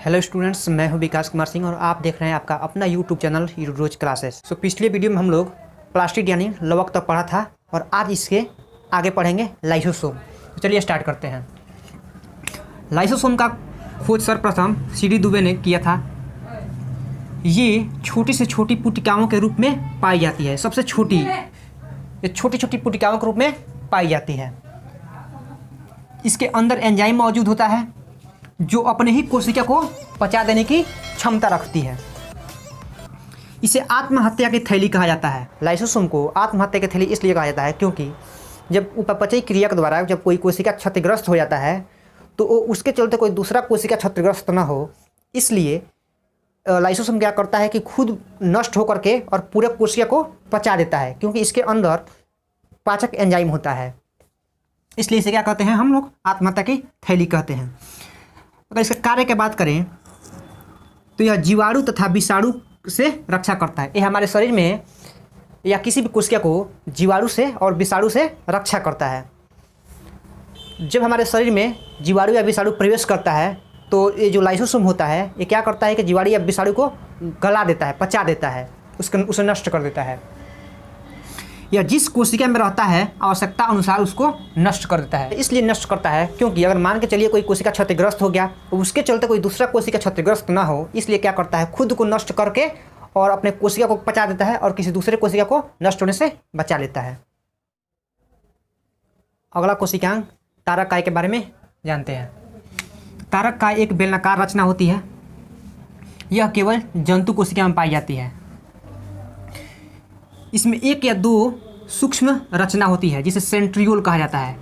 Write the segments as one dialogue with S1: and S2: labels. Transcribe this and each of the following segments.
S1: Hello students, मैं हूं विकास कुमार सिंह और आप देख रहे हैं आपका अपना यूट्यूब चैनल रोज क्लासेस। पिछले वीडियो में हम लोग प्लास्टिड यानी लवक तक पढ़ा था और आज इसके आगे पढ़ेंगे लाइसोसोम। तो चलिए स्टार्ट करते हैं। लाइसोसोम का खोज सर्वप्रथम सीडी दुबे ने किया था। ये छोटी से छोटी पुटिकाओं के रूप में पाई जाती है। सबसे छोटी ये छोटी छोटी पुटिकाओं के रूप में पाई जाती है। इसके अंदर एंजाइम मौजूद होता है जो अपने ही कोशिका को पचा देने की क्षमता रखती है। इसे आत्महत्या की थैली कहा जाता है। लाइसोसोम को आत्महत्या की थैली इसलिए कहा जाता है क्योंकि जब उपापचयी क्रिया के द्वारा जब कोई कोशिका क्षतिग्रस्त हो जाता है तो उसके चलते कोई दूसरा कोशिका क्षतिग्रस्त न हो, इसलिए लाइसोसोम क्या करता है कि खुद नष्ट होकर के और पूरे कोशिका को पचा देता है, क्योंकि इसके अंदर पाचक एंजाइम होता है। इसलिए इसे क्या कहते हैं हम लोग? आत्महत्या की थैली कहते हैं। अगर इसके कार्य की बात करें तो यह जीवाणु तथा विषाणु से रक्षा करता है। यह हमारे शरीर में या किसी भी कोशिका को जीवाणु से और विषाणु से रक्षा करता है। जब हमारे शरीर में जीवाणु या विषाणु प्रवेश करता है तो ये जो लाइसोसोम होता है ये क्या करता है कि जीवाणु या विषाणु को गला देता है, पचा देता है, उसे नष्ट कर देता है। या जिस कोशिका में रहता है आवश्यकता अनुसार उसको नष्ट कर देता है। इसलिए नष्ट करता है क्योंकि अगर मान के चलिए कोई कोशिका क्षतिग्रस्त हो गया तो उसके चलते कोई दूसरा कोशिका क्षतिग्रस्त ना हो, इसलिए क्या करता है खुद को नष्ट करके और अपने कोशिका को पचा देता है और किसी दूसरे कोशिका को नष्ट होने से बचा लेता है। अगला कोशिकांग तारक काय के बारे में जानते हैं। तारक काय एक बेलनाकार रचना होती है। यह केवल जंतु कोशिका में पाई जाती है। इसमें एक या दो सूक्ष्म रचना होती है जिसे सेंट्रियोल कहा जाता है।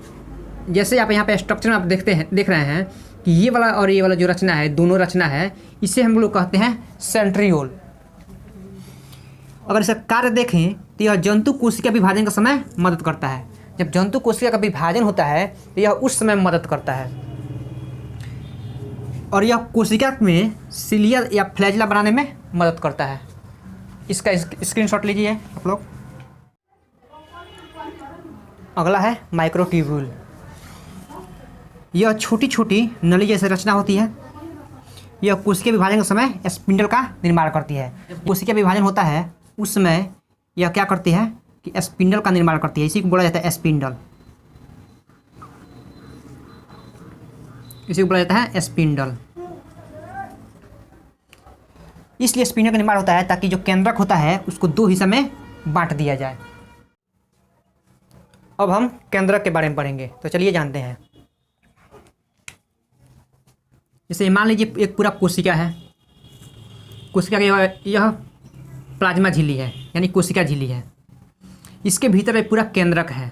S1: जैसे आप यहाँ पे स्ट्रक्चर में आप देख रहे हैं कि ये वाला और ये वाला जो रचना है, दोनों रचना है, इसे हम लोग कहते हैं सेंट्रियोल। अगर इसका कार्य देखें तो यह जंतु कोशिका विभाजन का समय मदद करता है। जब जंतु कोशिका का विभाजन होता है तो यह उस समय मदद करता है और यह कोशिका में सिलिया या फ्लैजिला बनाने में मदद करता है। इसका स्क्रीनशॉट लीजिए आप लोग। अगला है माइक्रोट्यूब्यूल। यह छोटी छोटी नली जैसे रचना होती है। यह कोशिका विभाजन के समय स्पिंडल का निर्माण करती है। जब कोशिका विभाजन होता है उस समय यह क्या करती है कि स्पिंडल का निर्माण करती है। इसी को बोला जाता है स्पिंडल। इसी को बोला जाता है स्पिंडल। इसलिए स्पिंडल का निर्माण होता है ताकि जो केंद्रक होता है उसको दो हिस्से में बांट दिया जाए। अब हम केंद्रक के बारे में पढ़ेंगे, तो चलिए जानते हैं। जैसे मान लीजिए एक पूरा कोशिका है। कोशिका की यह प्लाज्मा झिल्ली है यानी कोशिका झिल्ली है। इसके भीतर एक पूरा केंद्रक है।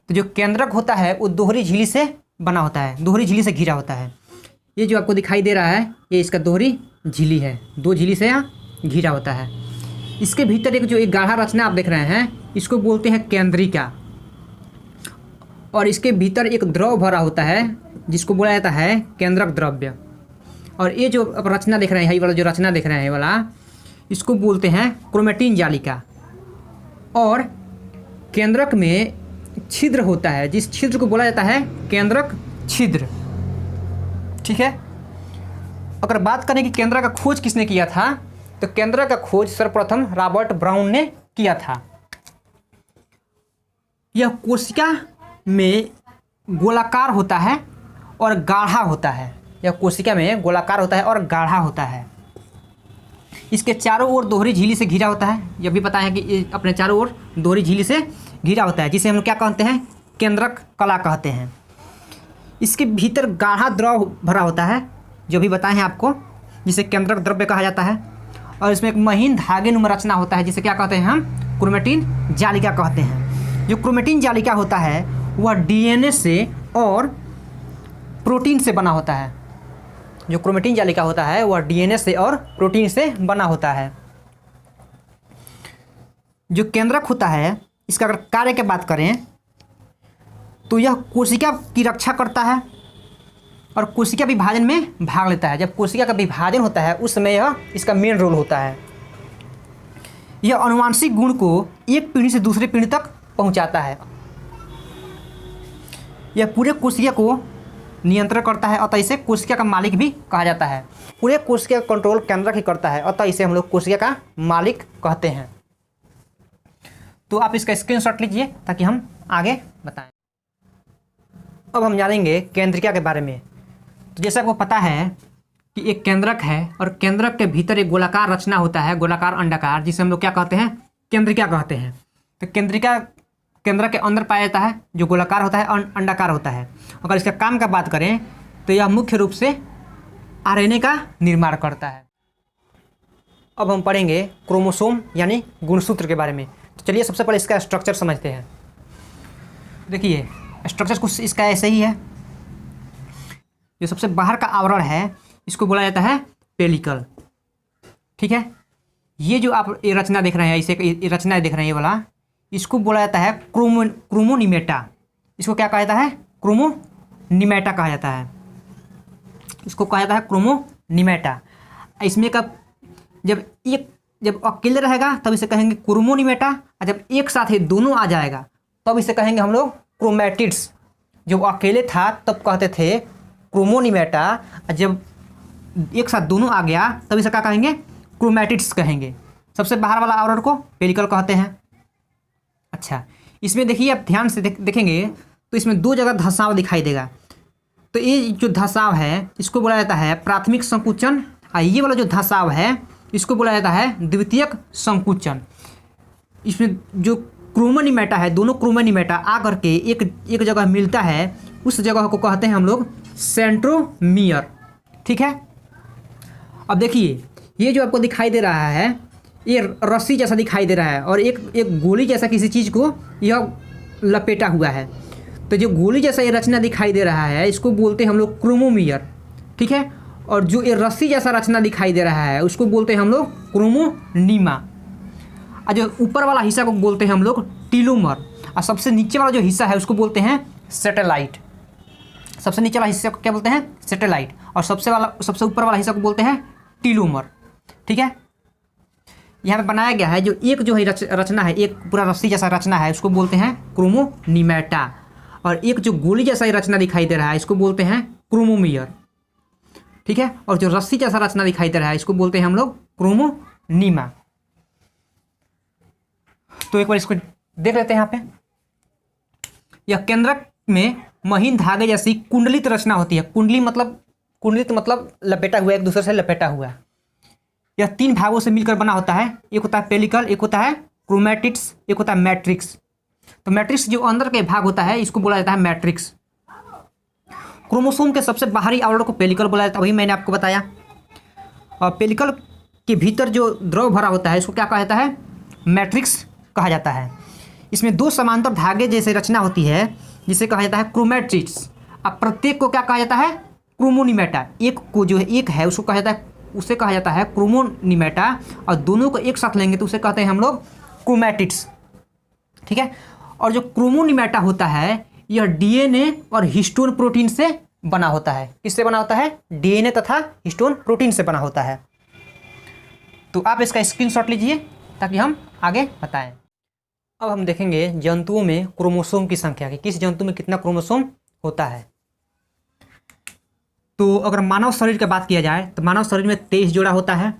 S1: तो जो केंद्रक होता है वो दोहरी झिल्ली से बना होता है, दोहरी झिल्ली से घिरा होता है। ये जो आपको दिखाई दे रहा है ये इसका दोहरी झिल्ली है, दो झिल्ली से घिरा होता है। इसके भीतर एक गाढ़ा रचना आप देख रहे हैं इसको बोलते हैं केंद्रिका, और इसके भीतर एक द्रव भरा होता है जिसको बोला जाता है केंद्रक द्रव्य। और ये जो रचना देख रहे हैं, ये वाला जो रचना देख रहे हैं, ये वाला इसको बोलते हैं क्रोमेटिन जालिका। और केंद्रक में छिद्र होता है जिस छिद्र को बोला जाता है केंद्रक छिद्र। ठीक है। अगर बात करें कि केंद्रक का खोज किसने किया था, तो केंद्रक का खोज सर्वप्रथम रॉबर्ट ब्राउन ने किया था। यह कोशिका में गोलाकार होता है और गाढ़ा होता है। यह कोशिका में गोलाकार होता है और गाढ़ा होता है। इसके चारों ओर दोहरी झिल्ली से घिरा होता है। यह भी पता है कि अपने चारों ओर दोहरी झिल्ली से घिरा होता है, जिसे हम क्या कहते हैं? केंद्रक कला कहते हैं। इसके भीतर गाढ़ा द्रव भरा होता है, जो भी बताए हैं आपको, जिसे केंद्रक द्रव्य कहा जाता है। और इसमें एक महीन धागे नुमा रचना होता है जिसे क्या कहते हैं हम? क्रोमेटिन जालिका कहते हैं। जो क्रोमेटिन जालिका होता है वह डीएनए से और प्रोटीन से बना होता है। जो क्रोमेटिन जालिका होता है वह डीएनए से और प्रोटीन से बना होता है। जो केंद्रक होता है इसका अगर कार्य की बात करें तो यह कोशिका की रक्षा करता है और कोशिका विभाजन में भाग लेता है। जब कोशिका का विभाजन होता है उस समय यह इसका मेन रोल होता है। यह आनुवांशिक गुण को एक पीढ़ी से दूसरी पीढ़ी तक पहुंचाता है। यह पूरे कोशिका को नियंत्रण करता है, अतः इसे कोशिका का मालिक भी कहा जाता है। पूरे कोशिका का कंट्रोल केंद्रक ही करता है, अतः इसे हम लोग कोशिका का मालिक कहते हैं। तो आप इसका स्क्रीनशॉट लीजिए ताकि हम आगे बताएं। अब हम जानेंगे केंद्रिका के बारे में। तो जैसा आपको पता है कि एक केंद्रक है और केंद्रक के भीतर एक गोलाकार रचना होता है, गोलाकार अंडाकार, जिसे हम लोग क्या कहते हैं, केंद्रिका कहते हैं। तो केंद्रिका केंद्रक के अंदर पाया जाता है, जो गोलाकार होता है, अंडाकार होता है। अगर इसका काम का बात करें तो यह मुख्य रूप से आरएनए का निर्माण करता है। अब हम पढ़ेंगे क्रोमोसोम यानी गुणसूत्र के बारे में। तो चलिए सबसे पहले इसका स्ट्रक्चर समझते हैं। देखिए स्ट्रक्चर कुछ इसका ऐसे ही है। जो सबसे बाहर का आवरण है इसको बोला जाता है पेलिकल, ठीक है। ये जो आप ये रचना देख रहे हैं, इसे ये रचना देख रहे हैं, ये वाला, इसको बोला जाता है क्रोमोनिमेटा। इसको क्या कहा जाता है, क्रोमोनिमेटा कहा जाता है। इसको कहा जाता है क्रोमोनिमेटा। इसमें कब जब अकेले रहेगा तब इसे कहेंगे क्रोमोनिमेटा, और जब एक साथ ही दोनों आ जाएगा तब इसे कहेंगे हम लोग क्रोमैटिड्स। जब अकेले था तब कहते थे क्रोमोनिमेटा, और जब एक साथ दोनों आ गया तब इसे क्या कहेंगे, क्रोमैटिड्स कहेंगे। सबसे बाहर वाला आवरण को पेलिकल कहते हैं। अच्छा, इसमें देखिए आप ध्यान से देखेंगे तो इसमें दो जगह धसाव दिखाई देगा। तो ये जो धसाव है इसको बोला जाता है प्राथमिक संकुचन, और ये वाला जो धसाव है इसको बोला जाता है द्वितीयक संकुचन। इसमें जो क्रोमोनिमेटा है, दोनों क्रोमोनिमेटा आ करके एक जगह मिलता है, उस जगह को कहते हैं हम लोग सेंट्रोमियर, ठीक है। अब देखिए ये जो आपको दिखाई दे रहा है ये रस्सी जैसा दिखाई दे रहा है, और एक गोली जैसा किसी चीज़ को यह लपेटा हुआ है। तो जो गोली जैसा ये रचना दिखाई दे रहा है इसको बोलते हैं हम लोग क्रोमोमियर, ठीक है। और जो ये रस्सी जैसा रचना दिखाई दे रहा है उसको बोलते हैं हम लोग क्रोमोनीमा। और जो ऊपर वाला हिस्सा को बोलते हैं हम लोग टीलोमर, और सबसे नीचे वाला जो हिस्सा है उसको बोलते हैं सैटेलाइट। सबसे नीचे वाला हिस्सा को क्या बोलते हैं, सैटेलाइट, और सबसे ऊपर वाला हिस्सा को बोलते हैं टीलोमर, ठीक है। यहाँ पे बनाया गया है जो है रचना है, एक पूरा रस्सी जैसा रचना है, उसको बोलते हैं क्रोमोनिमेटा, और एक जो गोली जैसा रचना दिखाई दे रहा है इसको बोलते हैं क्रोमोमियर, ठीक है। और जो रस्सी जैसा रचना दिखाई दे रहा है इसको बोलते हैं हम लोग क्रोमोनीमा। तो एक बार इसको देख लेते हैं। यहाँ पे यह केंद्रक में महीन धागे जैसी कुंडलित रचना होती है। कुंडलित मतलब लपेटा हुआ, एक दूसरे से लपेटा हुआ। यह तीन भागों से मिलकर बना होता है। एक होता है पेलिकल, एक होता है क्रोमैटिड्स, एक होता है मैट्रिक्स। तो मैट्रिक्स जो अंदर के भाग होता है इसको बोला जाता है मैट्रिक्स। क्रोमोसोम के सबसे बाहरी आवरण को पेलिकल बोला जाता है, वही मैंने आपको बताया। और पेलिकल के भीतर जो द्रव भरा होता है इसको क्या कहा जाता है, मैट्रिक्स कहा जाता है। इसमें दो समांतर धागे जैसे रचना होती है जिसे कहा जाता है क्रोमैटिड्स। अब प्रत्येक को क्या कहा जाता है, क्रोमोनिमेटा। एक को जो एक है उसको कहा जाता है, उसे कहा जाता है क्रोमोनिमेटा, और दोनों को एक साथ लेंगे तो उसे कहते हैं हम लोग क्रोमैटिड्स, ठीक है। और जो क्रोमोनिमेटा होता है यह डीएनए और हिस्टोन प्रोटीन से बना होता है। किससे बना होता है, डीएनए तथा हिस्टोन प्रोटीन से बना होता है। तो आप इसका स्क्रीनशॉट लीजिए ताकि हम आगे बताएं। अब हम देखेंगे जंतुओं में क्रोमोसोम की संख्या, कि किस जंतु में कितना क्रोमोसोम होता है। तो अगर मानव शरीर की बात किया जाए तो मानव शरीर में 23 जोड़ा होता है।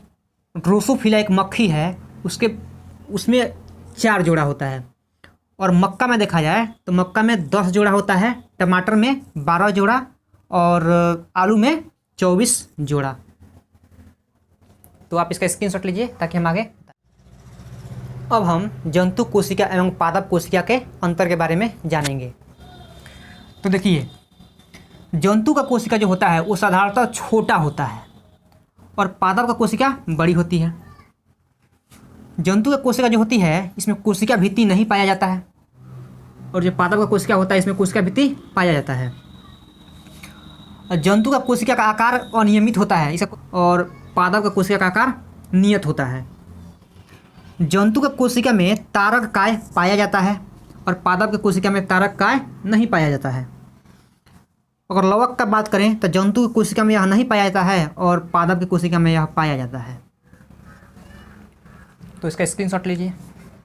S1: ड्रोसोफिला एक मक्खी है, उसमें 4 जोड़ा होता है। और मक्का में देखा जाए तो मक्का में 10 जोड़ा होता है, टमाटर में 12 जोड़ा, और आलू में 24 जोड़ा। तो आप इसका स्क्रीनशॉट लीजिए ताकि हम आगे। अब हम जंतु कोशिका एवं पादप कोशिका के अंतर के बारे में जानेंगे। तो देखिए जंतु का कोशिका जो होता है वो साधारणतः छोटा होता है, और पादप का कोशिका बड़ी होती है। जंतु का कोशिका जो होती है इसमें कोशिका भित्ति नहीं पाया जाता है, और जो पादप का कोशिका होता है इसमें कोशिका भित्ति पाया जाता है। और जंतु का कोशिका का आकार अनियमित होता है और पादप का कोशिका का आकार नियत होता है। जंतु का कोशिका में तारक काय पाया जाता है, और पादप की कोशिका में तारक काय नहीं पाया जाता है। अगर लवक का बात करें तो जंतु की कोशिका में यह नहीं पाया जाता है, और पादप की कोशिका में यह पाया जाता है। तो इसका स्क्रीनशॉट लीजिए।